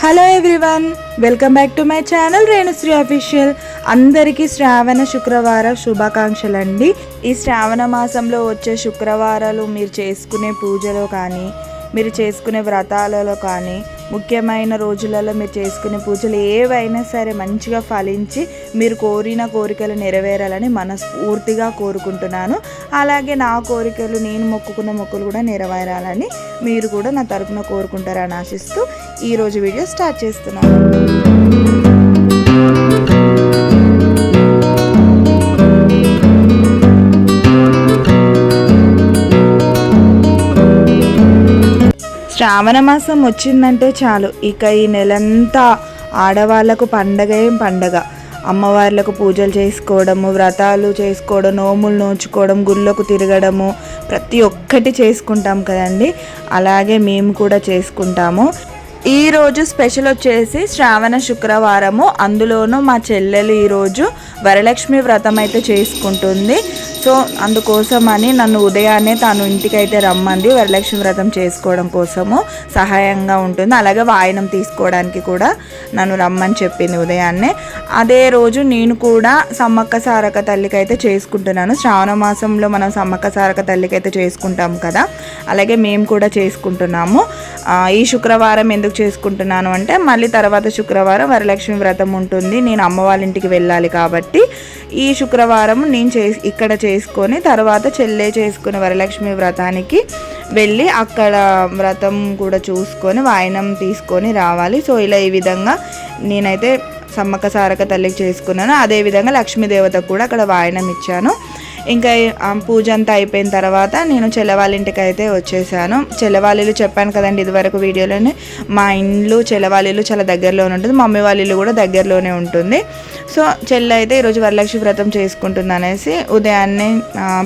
Hello everyone, welcome back to my channel Renusri official. అందరికీ శ్రావణ శుక్రవార శుభాకాంక్షలు అండి. ఈ శ్రావణ మాసంలో వచ్చే శుక్రవారాలు మీరు చేసుకునే పూజలో కానీ, మీరు చేసుకునే వ్రతాలలో కానీ, ముఖ్యమైన రోజులలో మీరు చేసుకునే పూజలు ఏవైనా సరే మంచిగా ఫలించి మీరు కోరిన కోరికలు నెరవేరాలని మనస్ఫూర్తిగా కోరుకుంటున్నాను. అలాగే నా కోరికలు, నేను మొక్కుకున్న మొక్కులు కూడా నెరవేరాలని మీరు కూడా నా తరపున కోరుకుంటారని ఆశిస్తూ ఈరోజు వీడియో స్టార్ట్ చేస్తున్నాను. శ్రావణ మాసం వచ్చిందంటే చాలు, ఇక ఈ నెలంతా ఆడవాళ్ళకు పండగ. అమ్మవార్లకు పూజలు చేసుకోవడము, వ్రతాలు చేసుకోవడం, నోములు నోచుకోవడం, గుళ్ళకు తిరగడము, ప్రతి ఒక్కటి చేసుకుంటాం కదండి. అలాగే మేము కూడా చేసుకుంటాము. ఈరోజు స్పెషల్ వచ్చేసి శ్రావణ శుక్రవారము. అందులోనూ మా చెల్లెలు ఈరోజు వరలక్ష్మి వ్రతం అయితే చేసుకుంటుంది. సో అందుకోసమని నన్ను ఉదయాన్నే తను ఇంటికైతే రమ్మంది. వరలక్ష్మి వ్రతం చేసుకోవడం కోసము సహాయంగా ఉంటుంది. అలాగే వాయనం తీసుకోవడానికి కూడా నన్ను రమ్మని చెప్పింది ఉదయాన్నే. అదే రోజు నేను కూడా సమ్మక్క సారక్క తల్లికి అయితే చేసుకుంటున్నాను. శ్రావణ మాసంలో మనం సమ్మక్క సారక్క తల్లికి అయితే చేసుకుంటాం కదా, అలాగే మేము కూడా చేసుకుంటున్నాము. ఈ శుక్రవారం ఎందుకు చేసుకుంటున్నాను అంటే, మళ్ళీ తర్వాత శుక్రవారం వరలక్ష్మి వ్రతం ఉంటుంది. నేను అమ్మ వాళ్ళ ఇంటికి వెళ్ళాలి కాబట్టి ఈ శుక్రవారం నేను ఇక్కడ చేసుకొని తర్వాత చెల్లె చేసుకుని వరలక్ష్మి వ్రతానికి వెళ్ళి అక్కడ వ్రతం కూడా చూసుకొని వాయనం తీసుకొని రావాలి. సో ఇలా ఈ విధంగా నేనైతే సమ్మక్క సారక్క తల్లికి చేసుకున్నాను. అదేవిధంగా లక్ష్మీదేవతకు కూడా అక్కడ వాయనం ఇచ్చాను. ఇంకా పూజ అంతా అయిపోయిన తర్వాత నేను చెల్లవాళ్ళ ఇంటికి అయితే వచ్చేసాను. చెల్లవాళ్ళు చెప్పాను కదండి ఇదివరకు వీడియోలోనే, మా ఇండ్లు చెల్లవాళ్ళు చాలా దగ్గరలోనే ఉంటుంది. మమ్మీ వాళ్ళ ఇల్లు కూడా దగ్గరలోనే ఉంటుంది. సో చెల్లె అయితే ఈరోజు వరలక్ష్మి వ్రతం చేసుకుంటుంది అనేసి ఉదయాన్నే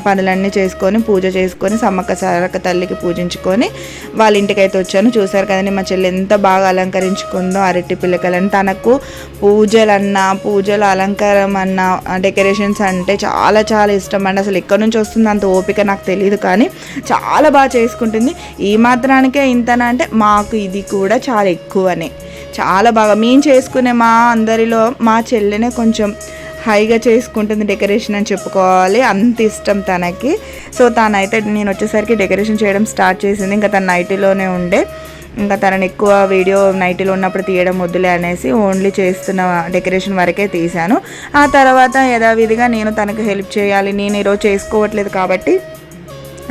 పనులన్నీ చేసుకొని పూజ చేసుకొని సమ్మక్క సారక్క తల్లికి పూజించుకొని వాళ్ళ ఇంటికి అయితే వచ్చాను. చూసారు కదండి మా చెల్లి ఎంత బాగా అలంకరించుకుందో అరటి పిల్లకలని. తనకు పూజలు అలంకారం అన్న డెకరేషన్స్ అంటే చాలా చాలా ఇష్టం అండి. అసలు ఎక్కడి నుంచి వస్తుంది అంత ఓపిక నాకు తెలియదు, కానీ చాలా బాగా చేసుకుంటుంది. ఈ మాత్రానికే ఇంతనా అంటే మాకు ఇది కూడా చాలా ఎక్కువనే, చాలా బాగా మేము చేసుకునే మా అందరిలో మా చెల్లెనే కొంచెం హైగా చేసుకుంటుంది డెకరేషన్ అని చెప్పుకోవాలి. అంత ఇష్టం తనకి. సో తనైతే నేను వచ్చేసరికి డెకరేషన్ చేయడం స్టార్ట్ చేసింది. ఇంకా తన నైటీలోనే ఉండే, ఇంకా తనని ఎక్కువ వీడియో నైట్లో ఉన్నప్పుడు తీయడం వద్దులే అనేసి ఓన్లీ చేస్తున్న డెకరేషన్ వరకే తీశాను. ఆ తర్వాత యథావిధిగా నేను తనకు హెల్ప్ చేయాలి. నేను ఈరోజు చేసుకోవట్లేదు కాబట్టి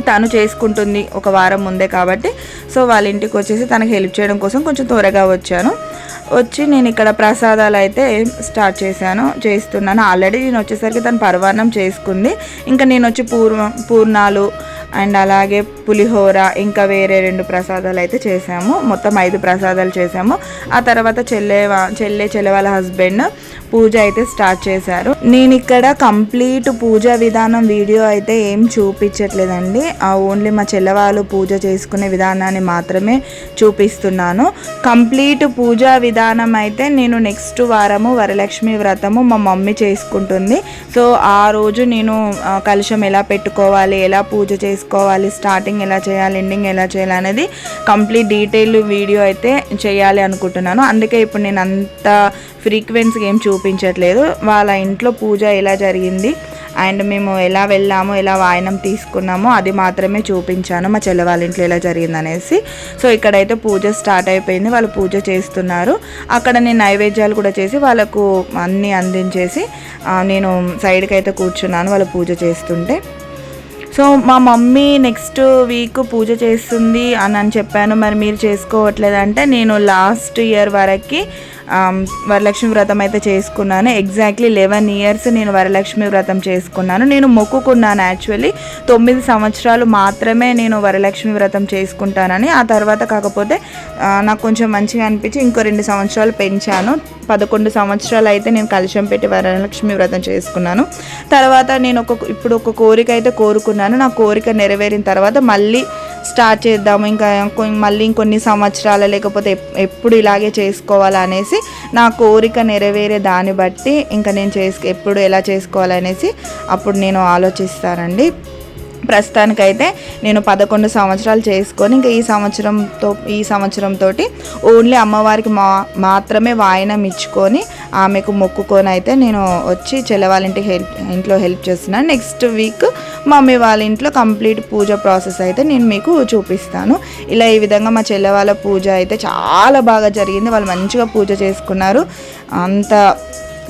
తను చేసుకుంటుంది ఒక వారం ముందే కాబట్టి, సో వాళ్ళ ఇంటికి వచ్చేసి తనకు హెల్ప్ చేయడం కోసం కొంచెం త్వరగా వచ్చి నేను ఇక్కడ ప్రసాదాలు అయితే స్టార్ట్ చేస్తున్నాను. ఆల్రెడీ నేను వచ్చేసరికి తను పరవాన్నం చేసుకుంది. ఇంకా నేను వచ్చి పూర్ణాలు అండ్ అలాగే పులిహోర ఇంకా వేరే 2 ప్రసాదాలు అయితే చేసాము. మొత్తం 5 ప్రసాదాలు చేసాము. ఆ తర్వాత చెల్లె వాళ్ళ హస్బెండ్ పూజ అయితే స్టార్ట్ చేశారు. నేను ఇక్కడ కంప్లీట్ పూజా విధానం వీడియో అయితే ఏం చూపించట్లేదండి. ఓన్లీ మా చెల్లె వాళ్ళు పూజ చేసుకునే విధానాన్ని మాత్రమే చూపిస్తున్నాను. కంప్లీట్ పూజా విధానం అయితే నేను నెక్స్ట్ వారము వరలక్ష్మి వ్రతము మా మమ్మీ చేసుకుంటుంది. సో ఆ రోజు నేను కలశం ఎలా పెట్టుకోవాలి, ఎలా పూజ చేసుకోవాలి, స్టార్టింగ్ ఎలా చేయాలి, ఎండింగ్ ఎలా చేయాలి అనేది కంప్లీట్ డీటెయిల్ వీడియో అయితే చేయాలి అనుకుంటున్నాను. అందుకే ఇప్పుడు నేను అంత ఫ్రీక్వెన్సీగా ఏం చూపించట్లేదు. వాళ్ళ ఇంట్లో పూజ ఎలా జరిగింది అండ్ మేము ఎలా వెళ్ళాము, ఎలా వాయనం తీసుకున్నామో అది మాత్రమే చూపించాను, మా చెల్లె వాళ్ళ ఇంట్లో ఎలా జరిగింది అనేసి. సో ఇక్కడైతే పూజ స్టార్ట్ అయిపోయింది. వాళ్ళు పూజ చేస్తున్నారు. అక్కడ నేను నైవేద్యాలు కూడా చేసి వాళ్ళకు అన్నీ అందించేసి నేను సైడ్కి అయితే కూర్చున్నాను వాళ్ళు పూజ చేస్తుంటే. సో మా మమ్మీ నెక్స్ట్ వీక్ పూజ చేస్తుంది అని చెప్పాను. మరి మీరు చేసుకోవట్లేదంటే, నేను లాస్ట్ ఇయర్ వరకు వరలక్ష్మి వ్రతం అయితే చేసుకున్నాను. ఎగ్జాక్ట్లీ 11 years నేను వరలక్ష్మి వ్రతం చేసుకున్నాను. నేను మొక్కుకున్నాను యాక్చువల్లీ 9 సంవత్సరాలు మాత్రమే నేను వరలక్ష్మి వ్రతం చేసుకుంటానని. ఆ తర్వాత కాకపోతే నాకు కొంచెం మంచిగా అనిపించి ఇంకో 2 సంవత్సరాలు పెంచాను. 11 సంవత్సరాలు అయితే నేను కలశం పెట్టి వరలక్ష్మి వ్రతం చేసుకున్నాను. తర్వాత నేను ఇప్పుడు ఒక కోరిక అయితే కోరుకున్నాను. నా కోరిక నెరవేరిన తర్వాత మళ్ళీ స్టార్ట్ చేద్దాము, ఇంకా మళ్ళీ ఇంకొన్ని సంవత్సరాలు లేకపోతే ఎప్పుడు ఇలాగే చేసుకోవాలనేసి నా కోరిక నెరవేరే దాన్ని బట్టి ఇంకా నేను ఎప్పుడు ఎలా చేసుకోవాలనేసి అప్పుడు నేను ఆలోచిస్తానండి. ప్రస్తుతానికైతే నేను 11 సంవత్సరాలు చేసుకొని ఇంకా ఈ సంవత్సరంతో ఓన్లీ అమ్మవారికి మాత్రమే వాయనం ఇచ్చుకొని ఆమెకు మొక్కుకొని అయితే నేను వచ్చి చెల్లె వాళ్ళ ఇంట్లో హెల్ప్ చేస్తున్నాను. నెక్స్ట్ వీక్ మమ్మీ వాళ్ళ ఇంట్లో కంప్లీట్ పూజ ప్రాసెస్ అయితే నేను మీకు చూపిస్తాను. ఇలా ఈ విధంగా మా చెల్లె వాళ్ళ పూజ అయితే చాలా బాగా జరిగింది. వాళ్ళు మంచిగా పూజ చేసుకున్నారు. అంత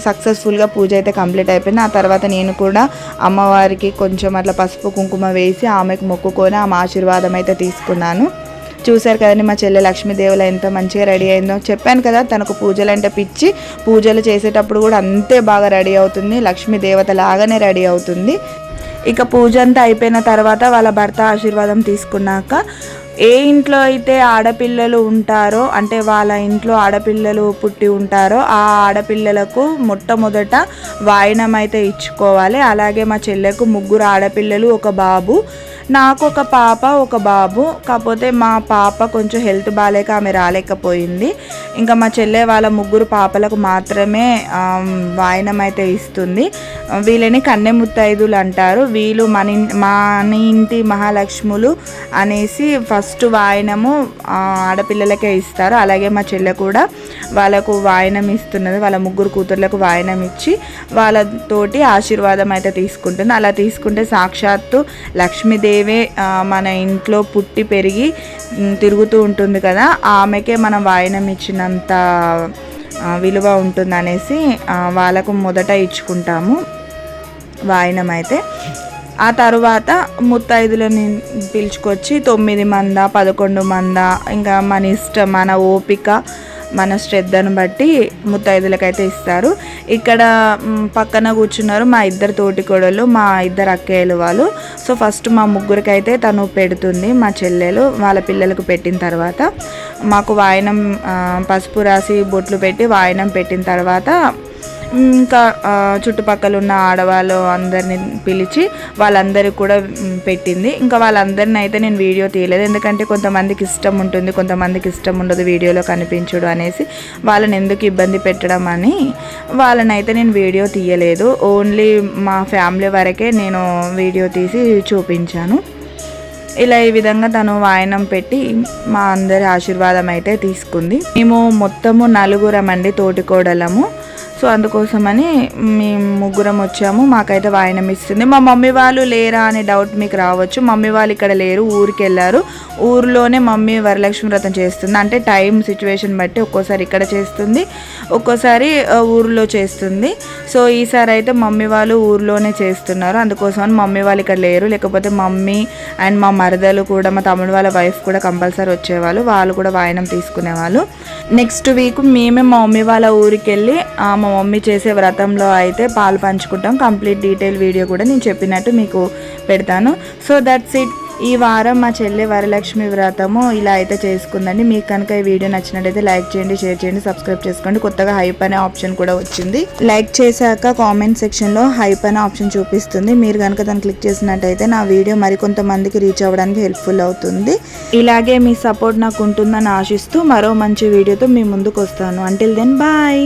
సక్సెస్ఫుల్గా పూజ అయితే కంప్లీట్ అయిపోయింది. ఆ తర్వాత నేను కూడా అమ్మవారికి కొంచెం అట్లా పసుపు కుంకుమ వేసి ఆమెకు మొక్కుకొని ఆమె ఆశీర్వాదం అయితే తీసుకున్నాను. చూశారు కదండి మా చెల్లె లక్ష్మీదేవుల ఎంత మంచిగా రెడీ అయిందో. చెప్పాను కదా తనకు పూజలు అంటే పిచ్చి. పూజలు చేసేటప్పుడు కూడా అంతే బాగా రెడీ అవుతుంది, లక్ష్మీదేవత లాగానే రెడీ అవుతుంది. ఇక పూజ అంతా అయిపోయిన తర్వాత వాళ్ళ భర్త ఆశీర్వాదం తీసుకున్నాక ఏ ఇంట్లో అయితే ఆడపిల్లలు ఉంటారో అంటే వాళ్ళ ఇంట్లో ఆడపిల్లలు పుట్టి ఉంటారో ఆ ఆడపిల్లలకు మొట్టమొదట వాయనం అయితే ఇచ్చుకోవాలి. అలాగే మా చెల్లెకు 3 ఆడపిల్లలు, 1 బాబు. నాకు ఒక పాప, 1 బాబు. కాకపోతే మా పాప కొంచెం హెల్త్ బాగాలేక ఆమె రాలేకపోయింది. ఇంకా మా చెల్లె వాళ్ళ 3 పాపలకు మాత్రమే వాయనం అయితే ఇస్తుంది. వీళ్ళని కన్నె ముత్తైదులు అంటారు. వీళ్ళు మన ఇంటి మహాలక్ష్ములు అనేసి ఫస్ట్ వాయనము ఆడపిల్లలకే ఇస్తారు. అలాగే మా చెల్లె కూడా వాళ్ళకు వాయనం ఇస్తున్నది. వాళ్ళ 3 కూతుర్లకు వాయనం ఇచ్చి వాళ్ళతోటి ఆశీర్వాదం అయితే తీసుకుంటుంది. అలా తీసుకుంటే సాక్షాత్తు లక్ష్మీదేవి మన ఇంట్లో పుట్టి పెరిగి తిరుగుతూ ఉంటుంది కదా, ఆమెకే మనం వాయనం ఇచ్చినంత విలువ ఉంటుంది అనేసి వాళ్ళకు మొదట ఇచ్చుకుంటాము వాయనం అయితే. ఆ తర్వాత ముత్తైదులని పిలుచుకొచ్చి 9 మందా 11 మందా ఇంకా మన ఇష్టం, మన ఓపిక, మన శ్రద్ధను బట్టి ముత్తైదులకైతే ఇస్తారు. ఇక్కడ పక్కన కూర్చున్నారు మా 2 తోటికోడళ్ళు, మా 2 అక్కయ్యలు వాళ్ళు. సో ఫస్ట్ మా 3కి అయితే తను పెడుతుంది, మా చెల్లెలు వాళ్ళ పిల్లలకు పెట్టిన తర్వాత మాకు వాయనం పసుపు రాసి బొట్లు పెట్టి వాయనం పెట్టిన తర్వాత ఇంకా చుట్టుపక్కల ఉన్న ఆడవాళ్ళు అందరిని పిలిచి వాళ్ళందరికీ కూడా పెట్టింది. ఇంకా వాళ్ళందరిని అయితే నేను వీడియో తీయలేదు, ఎందుకంటే కొంతమందికి ఇష్టం ఉంటుంది, కొంతమందికి ఇష్టం ఉండదు వీడియోలో కనిపించడు అనేసి వాళ్ళని ఎందుకు ఇబ్బంది పెట్టడం అని వాళ్ళనైతే నేను వీడియో తీయలేదు. ఓన్లీ మా ఫ్యామిలీ వరకే నేను వీడియో తీసి చూపించాను. ఇలా ఈ విధంగా తను వాయనం పెట్టి మా అందరి ఆశీర్వాదం అయితే తీసుకుంది. మేము మొత్తము 4 తోటికోడలము. సో అందుకోసమని మేము 3 వచ్చాము. మాకైతే వాయనం ఇస్తుంది. మా మమ్మీ వాళ్ళు లేరా అనే డౌట్ మీకు రావచ్చు. మమ్మీ వాళ్ళు ఇక్కడ లేరు, ఊరికి వెళ్ళారు. ఊరిలోనే మమ్మీ వరలక్ష్మి వ్రతం చేస్తుంది. అంటే టైం సిచ్యువేషన్ బట్టి ఒక్కోసారి ఇక్కడ చేస్తుంది, ఒక్కోసారి ఊరిలో చేస్తుంది. సో ఈసారి అయితే మమ్మీ వాళ్ళు ఊరిలోనే చేస్తున్నారు. అందుకోసమని మమ్మీ వాళ్ళు ఇక్కడ లేరు. లేకపోతే మమ్మీ అండ్ మా మరదలు కూడా, మా తమ్ముడు వాళ్ళ వైఫ్ కూడా కంపల్సరీ వచ్చేవాళ్ళు. వాళ్ళు కూడా వాయనం తీసుకునేవాళ్ళు. నెక్స్ట్ వీక్ మేమే మా మమ్మీ వాళ్ళ ఊరికి వెళ్ళి మా మమ్మీ చేసే వ్రతంలో అయితే పాలు పంచుకుంటాం. కంప్లీట్ డీటెయిల్ వీడియో కూడా నేను చెప్పినట్టు మీకు పెడతాను. So that's it. ఈ వారం మా చెల్లె వరలక్ష్మి వ్రతము ఇలా అయితే చేసుకుందండి. మీకు కనుక ఈ వీడియో నచ్చినట్టయితే లైక్ చేయండి, షేర్ చేయండి, సబ్స్క్రైబ్ చేసుకోండి. కొత్తగా హైప్ అనే ఆప్షన్ కూడా వచ్చింది. లైక్ చేశాక కామెంట్ సెక్షన్లో హైప్ అనే ఆప్షన్ చూపిస్తుంది. మీరు కనుక దాన్ని క్లిక్ చేసినట్టయితే నా వీడియో మరికొంతమందికి రీచ్ అవ్వడానికి హెల్ప్ఫుల్ అవుతుంది. ఇలాగే మీ సపోర్ట్ నాకు ఉంటుందని ఆశిస్తూ మరో మంచి వీడియోతో మీ ముందుకు వస్తాను. Until then bye.